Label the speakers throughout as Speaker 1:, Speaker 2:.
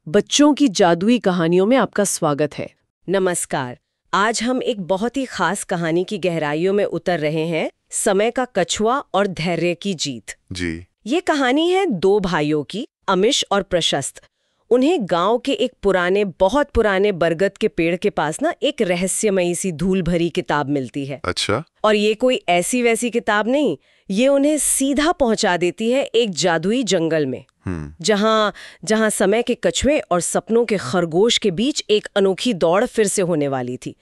Speaker 1: बच्चों की जादुई कहानियों में आपका स्वागत है।
Speaker 2: नमस्कार। आज हम एक बहुत ही खास कहानी की गहराइयों में उतर रहे हैं, समय का कछुआ और धैर्य की जीत।
Speaker 3: जी।
Speaker 2: ये कहानी है दो भाइयों की, अमिश और प्रशस्त। उन्हें गांव के एक बहुत पुराने बरगद के पेड़ के पास ना एक रहस्यमयी सी धूल भरी किताब मिलती है।
Speaker 3: अच्छा।
Speaker 2: और ये कोई ऐसी वैसी किताब नहीं, ये उन्हें सीधा पहुंचा देती है एक जादुई जंगल में, जहां समय के कछुए और सपनों के खरगोश के बीच एक अनोखी दौड़ फिर से होने वाली थी।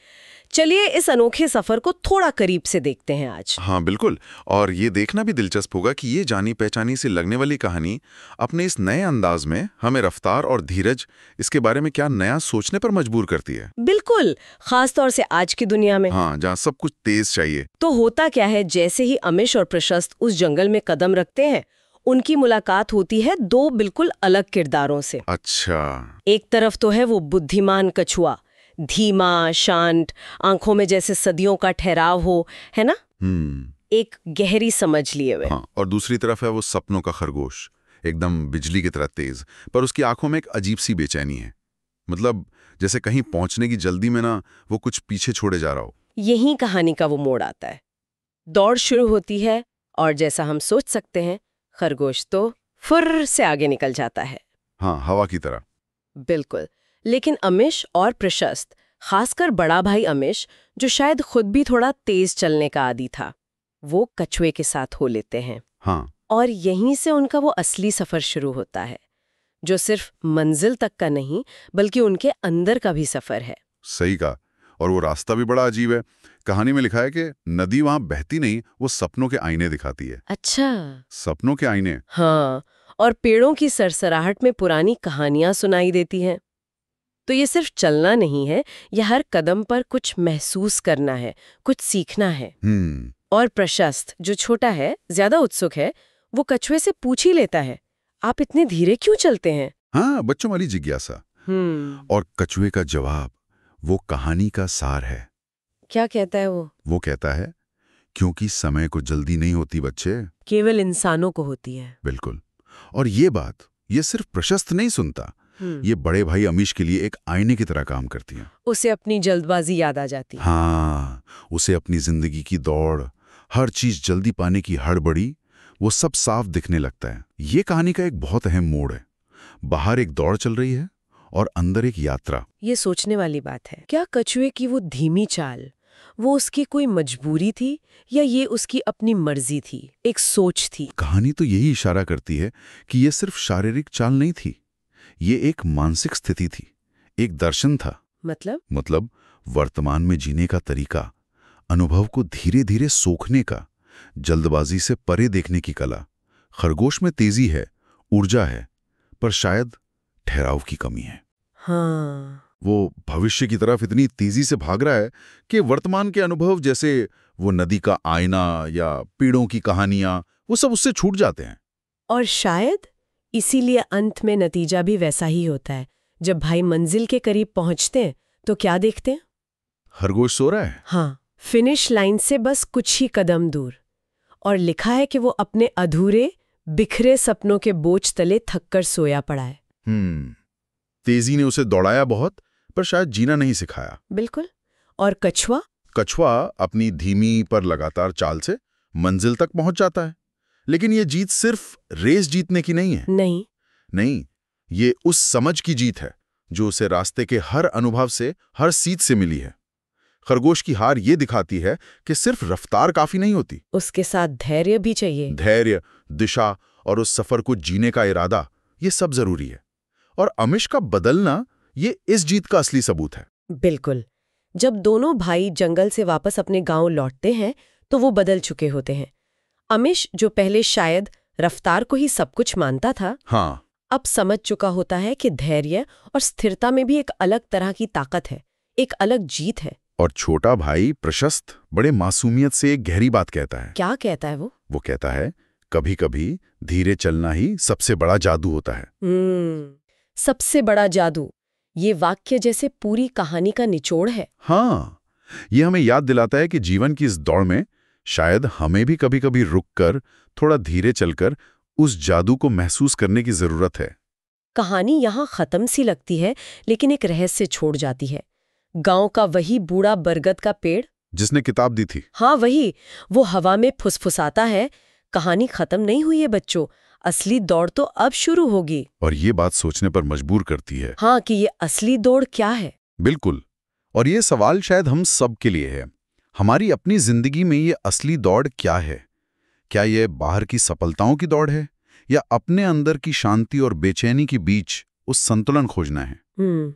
Speaker 2: चलिए इस अनोखे सफर को थोड़ा करीब से देखते हैं आज।
Speaker 3: हाँ बिल्कुल। और ये देखना भी दिलचस्प होगा कि ये जानी पहचानी से लगने वाली कहानी अपने इस नए अंदाज में हमें रफ्तार और धीरज, इसके बारे में क्या नया सोचने पर मजबूर करती है।
Speaker 2: बिल्कुल, खास तौर से आज की दुनिया में।
Speaker 3: हाँ, जहाँ सब कुछ तेज चाहिए।
Speaker 2: तो होता क्या है, जैसे ही अमिश और प्रशस्त उस जंगल में कदम रखते हैं, उनकी मुलाकात होती है दो बिल्कुल अलग किरदारों से।
Speaker 3: अच्छा।
Speaker 2: एक तरफ तो है वो बुद्धिमान कछुआ, धीमा, शांत, आंखों में जैसे सदियों का ठहराव हो, है ना, एक गहरी समझ लिए हुए।
Speaker 3: हाँ, और दूसरी तरफ है वो सपनों का खरगोश, एकदम बिजली की तरह तेज, पर उसकी आंखों में एक अजीब सी बेचैनी है। मतलब जैसे कहीं पहुंचने की जल्दी में ना वो कुछ पीछे छोड़े जा रहा हो।
Speaker 2: यही कहानी का वो मोड़ आता है। दौड़ शुरू होती है और जैसा हम सोच सकते हैं, खरगोश तो फुर्र से आगे निकल जाता है।
Speaker 3: हाँ, हवा की तरह।
Speaker 2: बिल्कुल। लेकिन अमिश और प्रशस्त, खासकर बड़ा भाई अमिश, जो शायद खुद भी थोड़ा तेज चलने का आदी था, वो कछुए के साथ हो लेते हैं।
Speaker 3: हाँ।
Speaker 2: और यहीं से उनका वो असली सफर शुरू होता है, जो सिर्फ मंजिल तक का नहीं बल्कि उनके अंदर का भी सफर है।
Speaker 3: सही कहा। और वो रास्ता भी बड़ा अजीब है। कहानी में लिखा है कि नदी वहां बहती नहीं, वो सपनों के आईने दिखाती है।
Speaker 2: अच्छा।
Speaker 3: सपनों के आईने।
Speaker 2: हाँ, और पेड़ों की सरसराहट में पुरानी कहानियां सुनाई देती हैं। तो ये सिर्फ चलना नहीं है, यह हर कदम पर कुछ महसूस करना है, कुछ सीखना है। और प्रशस्त, जो छोटा है, ज्यादा उत्सुक है, वो कछुए से पूछ ही लेता है, आप इतने धीरे क्यों चलते हैं?
Speaker 3: हाँ, बच्चों वाली जिज्ञासा। और कछुए का जवाब वो कहानी का सार है।
Speaker 2: क्या कहता है वो?
Speaker 3: वो कहता है, क्योंकि समय को जल्दी नहीं होती बच्चे,
Speaker 2: केवल इंसानों को होती है।
Speaker 3: बिल्कुल। और ये बात ये सिर्फ प्रशस्त नहीं सुनता, ये बड़े भाई अमीश के लिए एक आईने की तरह काम करती है।
Speaker 2: उसे अपनी जल्दबाजी याद आ जाती है।
Speaker 3: हाँ, उसे अपनी जिंदगी की दौड़, हर चीज जल्दी पाने की हड़बड़ी, वो सब साफ दिखने लगता है। ये कहानी का एक बहुत अहम मोड़ है। बाहर एक दौड़ चल रही है और अंदर एक यात्रा।
Speaker 2: ये सोचने वाली बात है, क्या कछुए की वो धीमी चाल, वो उसकी कोई मजबूरी थी या ये उसकी अपनी मर्जी थी, एक सोच थी?
Speaker 3: कहानी तो यही इशारा करती है कि ये सिर्फ शारीरिक चाल नहीं थी, ये एक मानसिक स्थिति थी, एक दर्शन था। मतलब वर्तमान में जीने का तरीका, अनुभव को धीरे धीरे सोखने का, जल्दबाजी से परे देखने की कला। खरगोश में तेजी है, ऊर्जा है, पर शायद ठहराव की कमी है।
Speaker 2: हाँ।
Speaker 3: वो भविष्य की तरफ इतनी तेजी से भाग रहा है कि वर्तमान के अनुभव, जैसे वो नदी का आईना या पेड़ों की कहानियां, वो सब उससे छूट जाते हैं।
Speaker 2: और शायद इसीलिए अंत में नतीजा भी वैसा ही होता है। जब भाई मंजिल के करीब पहुंचते हैं तो क्या देखते हैं?
Speaker 3: खरगोश सो रहा है।
Speaker 2: हाँ, फिनिश लाइन से बस कुछ ही कदम दूर। और लिखा है कि वो अपने अधूरे बिखरे सपनों के बोझ तले थककर सोया पड़ा है।
Speaker 3: तेजी ने उसे दौड़ाया बहुत, पर शायद जीना नहीं सिखाया।
Speaker 2: बिल्कुल। और कछुआ
Speaker 3: अपनी धीमी पर लगातार चाल से मंजिल तक पहुंच जाता है। लेकिन ये जीत सिर्फ रेस जीतने की नहीं है। नहीं, ये उस समझ की जीत है जो उसे रास्ते के हर अनुभव से, हर सीट से मिली है। खरगोश की हार ये दिखाती है कि सिर्फ रफ्तार काफी नहीं होती,
Speaker 2: उसके साथ धैर्य भी चाहिए।
Speaker 3: धैर्य, दिशा और उस सफर को जीने का इरादा, ये सब जरूरी है। और अमिश का बदलना, ये इस जीत का असली सबूत है।
Speaker 2: बिल्कुल। जब दोनों भाई जंगल से वापस अपने गांव लौटते हैं तो वो बदल चुके होते हैं। अमिश, जो पहले शायद रफ्तार को ही सब कुछ मानता था,
Speaker 3: हाँ,
Speaker 2: अब समझ चुका होता है कि धैर्य और स्थिरता में भी एक अलग तरह की ताकत है, एक अलग जीत है।
Speaker 3: और छोटा भाई प्रशस्त बड़े मासूमियत से एक गहरी बात कहता है।
Speaker 2: क्या कहता है वो?
Speaker 3: वो कहता है, कभी कभी धीरे चलना ही सबसे बड़ा जादू होता है।
Speaker 2: सबसे बड़ा जादू, ये वाक्य जैसे पूरी कहानी का निचोड़ है।
Speaker 3: हाँ, ये हमें याद दिलाता है कि जीवन की इस दौड़ में शायद हमें भी कभी कभी रुककर, थोड़ा धीरे चलकर उस जादू को महसूस करने की जरूरत है।
Speaker 2: कहानी यहाँ खत्म सी लगती है, लेकिन एक रहस्य छोड़ जाती है। गांव का वही बूढ़ा बरगद का पेड़,
Speaker 3: जिसने किताब दी थी,
Speaker 2: हाँ वही, वो हवा में फुसफुसाता है, कहानी खत्म नहीं हुई है बच्चों, असली दौड़ तो अब शुरू होगी।
Speaker 3: और ये बात सोचने पर मजबूर करती है।
Speaker 2: हाँ, कि ये असली दौड़ क्या है।
Speaker 3: बिल्कुल। और ये सवाल शायद हम सब के लिए है। हमारी अपनी जिंदगी में ये असली दौड़ क्या है? क्या ये बाहर की सफलताओं की दौड़ है, या अपने अंदर की शांति और बेचैनी के बीच उस संतुलन खोजना है?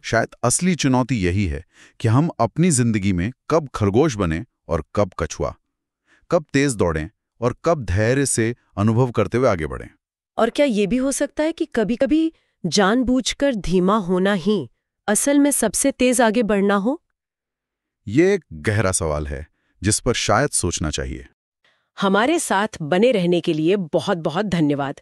Speaker 3: शायद असली चुनौती यही है कि हम अपनी जिंदगी में कब खरगोश बने और कब कछुआ, कब तेज दौड़ें और कब धैर्य से अनुभव करते हुए आगे बढ़ें।
Speaker 2: और क्या ये भी हो सकता है कि कभी-कभी जानबूझकर धीमा होना ही असल में सबसे तेज आगे बढ़ना हो?
Speaker 3: ये एक गहरा सवाल है जिस पर शायद सोचना चाहिए।
Speaker 1: हमारे साथ बने रहने के लिए बहुत बहुत धन्यवाद।